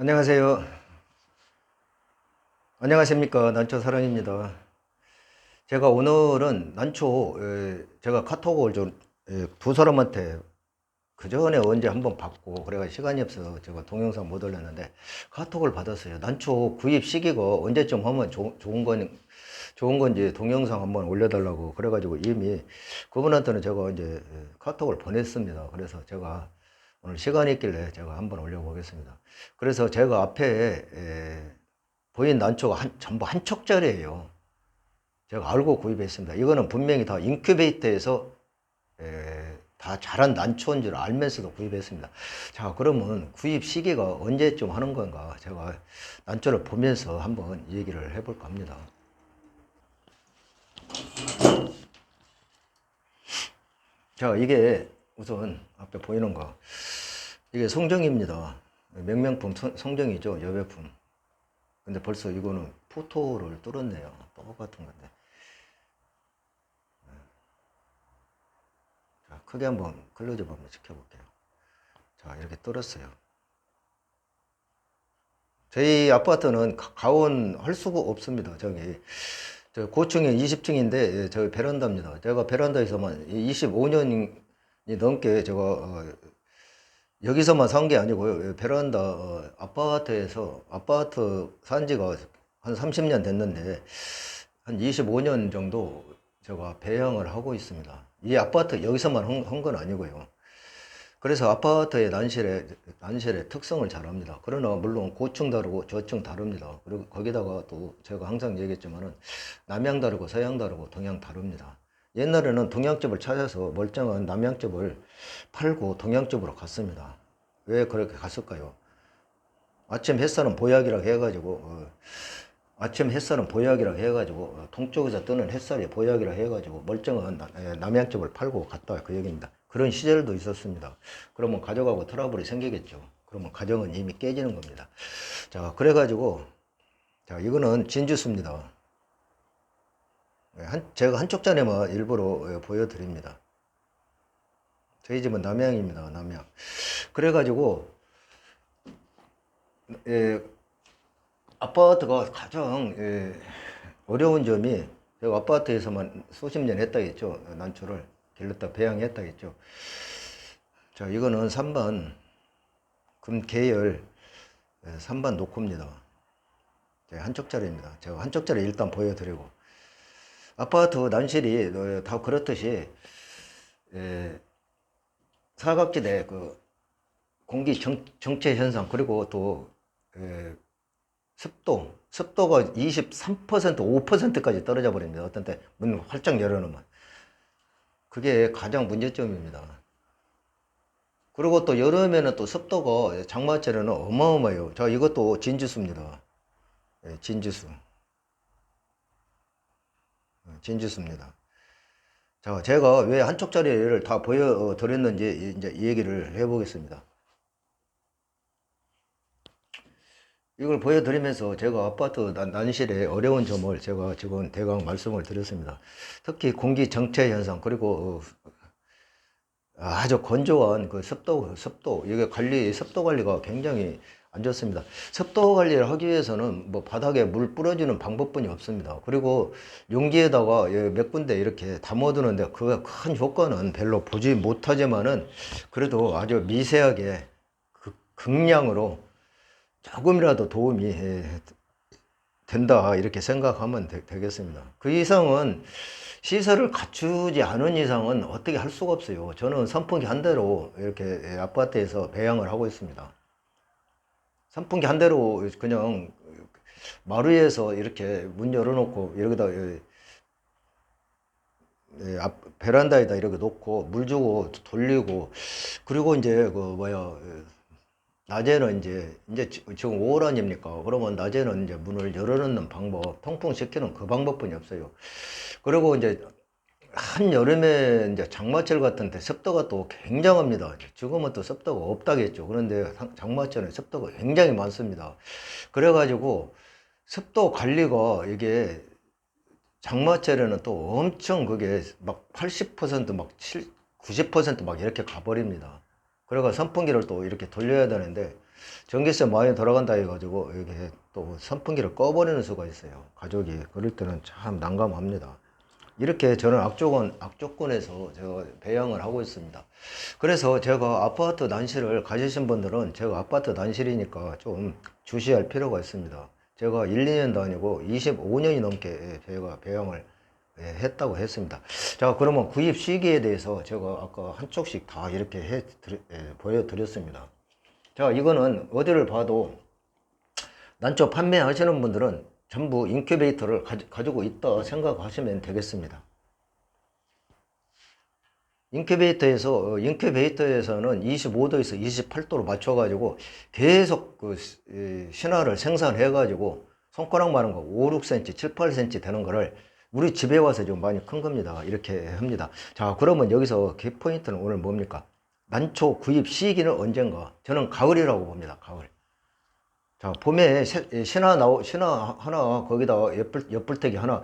안녕하세요. 안녕하십니까. 난초 사랑입니다. 제가 오늘은 난초, 제가 카톡을 두 사람한테 그 전에 언제 한번 받고, 그래가 시간이 없어서 제가 동영상 못 올렸는데, 카톡을 받았어요. 난초 구입 시기가 언제쯤 하면 좋은 건지 동영상 한번 올려달라고. 그래가지고 이미 그분한테는 제가 이제 카톡을 보냈습니다. 그래서 제가 오늘 시간이 있길래 제가 한번 올려보겠습니다. 그래서 제가 앞에 보인 난초가 전부 한 촉짜리예요. 제가 알고 구입했습니다. 이거는 분명히 다 인큐베이터에서 다 자란 난초인 줄 알면서도 구입했습니다. 자, 그러면 구입 시기가 언제쯤 하는 건가? 제가 난초를 보면서 한번 얘기를 해볼까 합니다. 자, 이게 우선 앞에 보이는 거. 이게 송정입니다. 명명품 송정이죠. 여배품. 근데 벌써 이거는 포토를 뚫었네요. 똑같은 건데. 자, 크게 한번 클로즈업 한번 시켜볼게요. 자, 이렇게 뚫었어요. 저희 아파트는 가온할 수가 없습니다. 저 고층이 20층인데 저 베란다입니다. 제가 베란다에서만 25년이 넘게 제가 여기서만 산 게 아니고요. 베란다 아파트에서 아파트 산 지가 한 30년 됐는데 한 25년 정도 제가 배양을 하고 있습니다. 이 아파트 여기서만 한 건 아니고요. 그래서 아파트의 난실의 특성을 잘 압니다. 그러나 물론 고층 다르고 저층 다릅니다. 그리고 거기다가 또 제가 항상 얘기했지만은 남향 다르고 서향 다르고 동향 다릅니다. 옛날에는 동양집을 찾아서 멀쩡한 남양집을 팔고 동양집으로 갔습니다. 왜 그렇게 갔을까요? 아침 햇살은 보약이라고 해가지고 아침 햇살은 보약이라고 해가지고 동쪽에서 뜨는 햇살이 보약이라고 해가지고 멀쩡한 남양집을 팔고 갔다 그 얘기입니다. 그런 시절도 있었습니다. 그러면 가져가고 트러블이 생기겠죠. 그러면 가정은 이미 깨지는 겁니다. 자, 그래가지고 자, 이거는 진주수입니다. 제가 한쪽 잔에만 일부러 보여드립니다. 저희 집은 남양입니다. 남양. 그래가지고 아파트가 가장 어려운 점이 제가 아파트에서만 수십 년 했다 했죠. 난초를 길렀다 배양했다 했죠. 자, 이거는 3번 금계열 3번 노코입니다. 한쪽짜리입니다. 제가 한쪽짜리 일단 보여드리고 아파트 난실이 다 그렇듯이 사각지대 그 공기 정체 현상 그리고 또 습도가 23%, 5%까지 떨어져 버립니다. 어떤 때 문 활짝 열어놓으면. 그게 가장 문제점입니다. 그리고 또 여름에는 또 습도가 장마철에는 어마어마해요. 자, 이것도 진주수입니다. 진주수. 진주수입니다. 자, 제가 왜 한쪽짜리를 다 보여드렸는지 이제 이 얘기를 해보겠습니다. 이걸 보여드리면서 제가 아파트 난실의 어려운 점을 제가 지금 대강 말씀을 드렸습니다. 특히 공기 정체 현상, 그리고 아주 건조한 그 습도, 이게 습도 관리가 굉장히 안 좋습니다. 습도 관리를 하기 위해서는 뭐 바닥에 물 뿌려주는 방법뿐이 없습니다. 그리고 용기에다가 몇 군데 이렇게 담아두는데 그 큰 효과는 별로 보지 못하지만은 그래도 아주 미세하게 극량으로 조금이라도 도움이 된다 이렇게 생각하면 되겠습니다. 그 이상은 시설을 갖추지 않은 이상은 어떻게 할 수가 없어요. 저는 선풍기 한 대로 이렇게 아파트에서 배양을 하고 있습니다. 선풍기 한 대로 그냥 마루에서 이렇게 문 열어놓고 여기다 베란다에다 이렇게 놓고 물 주고 돌리고 그리고 이제 그 뭐야 낮에는 이제 지금 5월 아닙니까? 그러면 낮에는 이제 문을 열어놓는 방법, 통풍시키는 그 방법뿐이 없어요. 그리고 이제 한여름에 이제 장마철 같은데 습도가 또 굉장합니다. 지금은 또 습도가 없다겠죠. 그런데 장마철에 습도가 굉장히 많습니다. 그래가지고 습도 관리가 이게 장마철에는 또 엄청 그게 막 80%막 90%막 이렇게 가버립니다. 그래가 선풍기를 또 이렇게 돌려야 되는데 전기세 많이 돌아간다 해가지고 이게 또 선풍기를 꺼버리는 수가 있어요. 가족이. 그럴 때는 참 난감합니다. 이렇게 저는 악조건에서 제가 배양을 하고 있습니다. 그래서 제가 아파트 난실을 가지신 분들은 제가 아파트 난실이니까 좀 주시할 필요가 있습니다. 제가 1, 2년도 아니고 25년이 넘게 제가 배양을 했다고 했습니다. 자, 그러면 구입 시기에 대해서 제가 아까 한쪽씩 다 이렇게 보여드렸습니다. 자, 이거는 어디를 봐도 난초 판매하시는 분들은 전부 인큐베이터를 가지고 있다 생각하시면 되겠습니다. 인큐베이터에서는 25도에서 28도로 맞춰가지고 계속 그 신화를 생산해가지고 손가락만한 거 5, 6cm, 7, 8cm 되는 거를 우리 집에 와서 좀 많이 큰 겁니다. 이렇게 합니다. 자, 그러면 여기서 키포인트는 오늘 뭡니까? 난초 구입 시기는 언젠가? 저는 가을이라고 봅니다. 가을. 자, 봄에 신화 하나, 거기다 엿불태기 하나,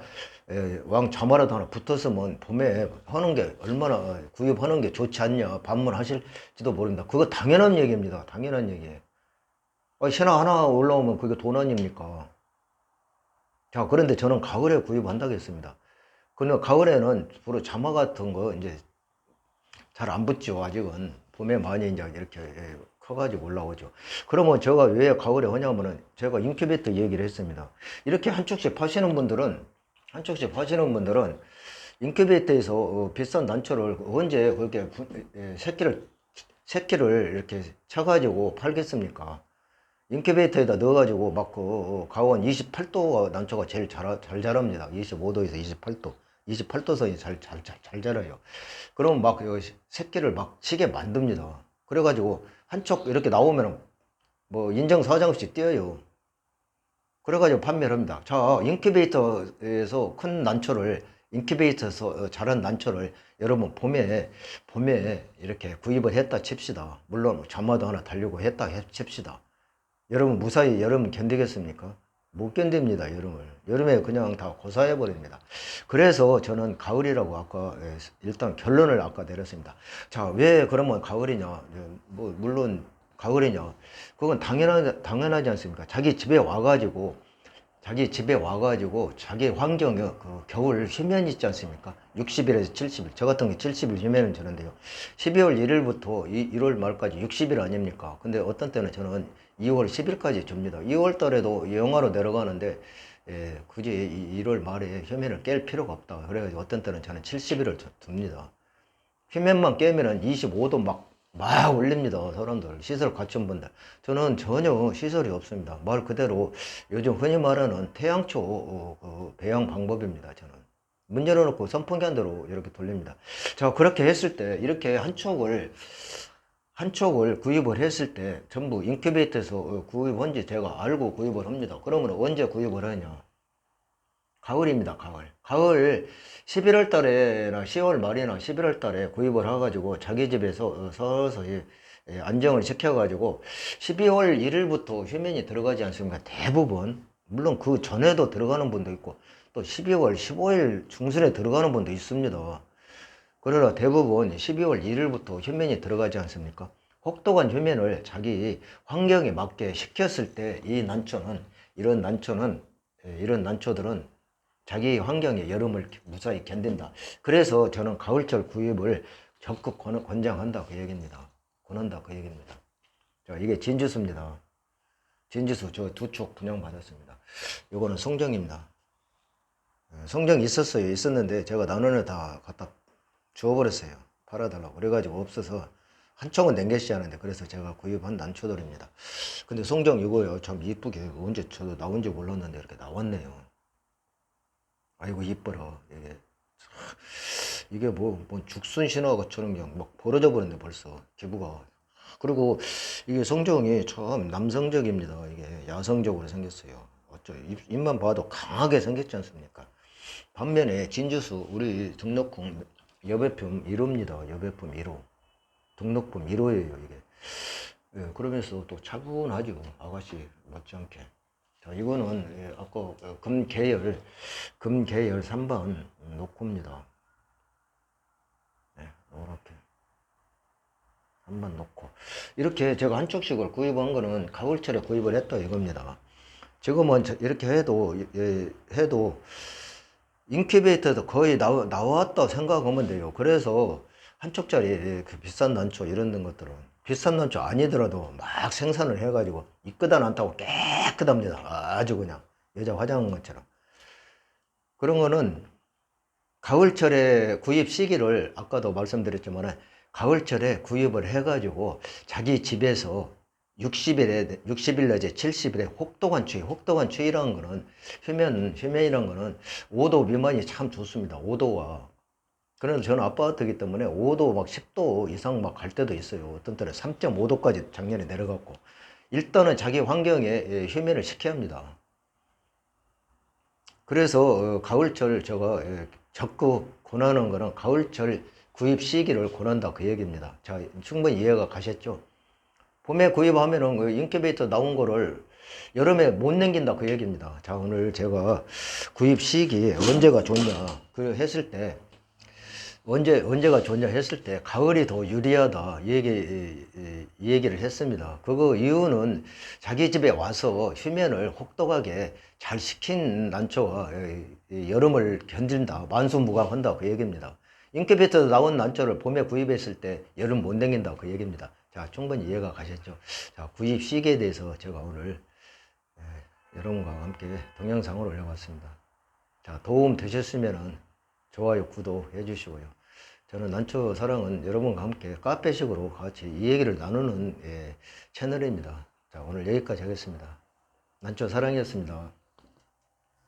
왕 자마라도 하나 붙었으면 봄에 하는 게 얼마나 구입하는 게 좋지 않냐, 반문하실지도 모릅니다. 그거 당연한 얘기입니다. 당연한 얘기예요. 신화 하나 올라오면 그게 돈 아닙니까? 자, 그런데 저는 가을에 구입한다고 했습니다. 근데 가을에는 주로 자마 같은 거 이제 잘 안 붙죠, 아직은. 봄에 많이 이제 이렇게 커가지고 올라오죠. 그러면 제가 왜 가을에 하냐면은 제가 인큐베이터 얘기를 했습니다. 이렇게 한쪽씩 파시는 분들은 인큐베이터에서 비싼 난초를 언제 그렇게 새끼를 이렇게 쳐가지고 팔겠습니까? 인큐베이터에다 넣어가지고 막 가온 28도 난초가 제일 잘 자랍니다. 25도에서 28도. 28도선이 잘 자라요. 그럼 막 새끼를 막 치게 만듭니다. 그래가지고 한쪽 이렇게 나오면 뭐 인정사정 없이 뛰어요. 그래가지고 판매를 합니다. 자, 인큐베이터에서 큰 난초를, 인큐베이터에서 자란 난초를 여러분 봄에 이렇게 구입을 했다 칩시다. 물론 자마도 하나 달려고 했다 칩시다. 여러분 무사히 여름 견디겠습니까? 못 견딥니다, 여름을. 여름에 그냥 다 고사해버립니다. 그래서 저는 가을이라고 아까, 일단 결론을 아까 내렸습니다. 자, 왜 그러면 가을이냐? 뭐, 물론 가을이냐? 그건 당연하지 않습니까? 자기 환경에 그 겨울 휴면 있지 않습니까? 60일에서 70일. 저 같은 게 70일 휴면은 저는데요. 12월 1일부터 1월 말까지 60일 아닙니까? 근데 어떤 때는 저는 2월 10일까지 줍니다. 2월 달에도 영하로 내려가는데, 굳이 1월 말에 휴면을 깰 필요가 없다. 그래가지고 어떤 때는 저는 70일을 둡니다. 휴면만 깨면은 25도 막 올립니다. 사람들. 시설 갖춘 분들. 저는 전혀 시설이 없습니다. 말 그대로 요즘 흔히 말하는 태양초 배양 방법입니다. 저는. 문 열어놓고 선풍기 한 대로 이렇게 돌립니다. 자, 그렇게 했을 때, 이렇게 한쪽을 구입을 했을 때 전부 인큐베이터에서 구입한지 제가 알고 구입을 합니다. 그러면 언제 구입을 하냐? 가을입니다, 가을. 가을 11월 달에나 10월 말이나 11월 달에 구입을 해가지고 자기 집에서 서서히 안정을 시켜가지고 12월 1일부터 휴면이 들어가지 않습니까? 대부분. 물론 그 전에도 들어가는 분도 있고 또 12월 15일 중순에 들어가는 분도 있습니다. 그러나 대부분 12월 1일부터 휴면이 들어가지 않습니까? 혹독한 휴면을 자기 환경에 맞게 시켰을 때 이런 난초들은 자기 환경에 여름을 무사히 견딘다. 그래서 저는 가을철 구입을 적극 권장한다 그 얘기입니다. 권한다 그 얘기입니다. 자, 이게 진주수입니다. 진주수 저 두 촉 분양받았습니다. 요거는 송정입니다. 송정 있었는데 제가 나눠를 다 갖다 주워버렸어요. 팔아달라고. 그래가지고 없어서 한 촉은 냉겨시지 않은데 그래서 제가 구입한 난초들입니다. 근데 송정 이거요. 참 이쁘게 언제 저도 나온지 몰랐는데 이렇게 나왔네요. 아이고 이뻐라. 이게 뭐 죽순 신화가처럼 그냥 막 벌어져 버렸네 벌써 기부가. 그리고 이게 성정이 참 남성적입니다. 이게 야성적으로 생겼어요. 어쩌 입만 봐도 강하게 생겼지 않습니까? 반면에 진주수 우리 등록금 여배품 1호입니다. 여배품 1호. 등록금 1호예요 이게. 그러면서 또 차분하죠. 아가씨 못지않게. 자, 이거는 아까 금계열 3번 녹고입니다. 네, 이렇게. 한번 놓고 이렇게 제가 한쪽씩을 구입한 거는 가을철에 구입을 했다 이겁니다. 지금은 이렇게 해도 인큐베이터도 거의 나왔다 생각하면 돼요. 그래서 한쪽짜리 그 비싼 난초 이런 것들은 비싼 난초 아니더라도 막 생산을 해가지고 이끄다 않다고 깨끗합니다. 아주 그냥 여자 화장한 것처럼. 그런 거는 가을철에 구입 시기를 아까도 말씀드렸지만 가을철에 구입을 해가지고 자기 집에서 60일 내지 70일에 혹독한 추위라는 거는 휴면이라는 거는 5도 미만이 참 좋습니다. 5도와. 그래서 저는 아파트이기 때문에 5도 막 10도 이상 막 갈 때도 있어요. 어떤 때는 3.5도까지 작년에 내려갔고. 일단은 자기 환경에 휴면을 시켜야 합니다. 그래서 가을철 제가 적극 권하는 거는 가을철 구입 시기를 권한다 그 얘기입니다. 자, 충분히 이해가 가셨죠? 봄에 구입하면은 그 인큐베이터 나온 거를 여름에 못 남긴다 그 얘기입니다. 자, 오늘 제가 구입 시기 언제가 좋냐 그 했을 때 언제가 좋냐 했을 때 가을이 더 유리하다 이 얘기를 했습니다. 그거 이유는 자기 집에 와서 휴면을 혹독하게 잘 식힌 난초가 여름을 견딘다, 만수무강한다 그 얘기입니다. 인큐베이터 나온 난초를 봄에 구입했을 때 여름 못 당긴다 그 얘기입니다. 자, 충분히 이해가 가셨죠? 자, 구입 시기에 대해서 제가 오늘 여러분과 함께 동영상을 올려봤습니다. 자, 도움 되셨으면 좋아요, 구독 해주시고요. 저는 난초 사랑은 여러분과 함께 카페식으로 같이 이 얘기를 나누는 채널입니다. 자, 오늘 여기까지 하겠습니다. 난초 사랑이었습니다.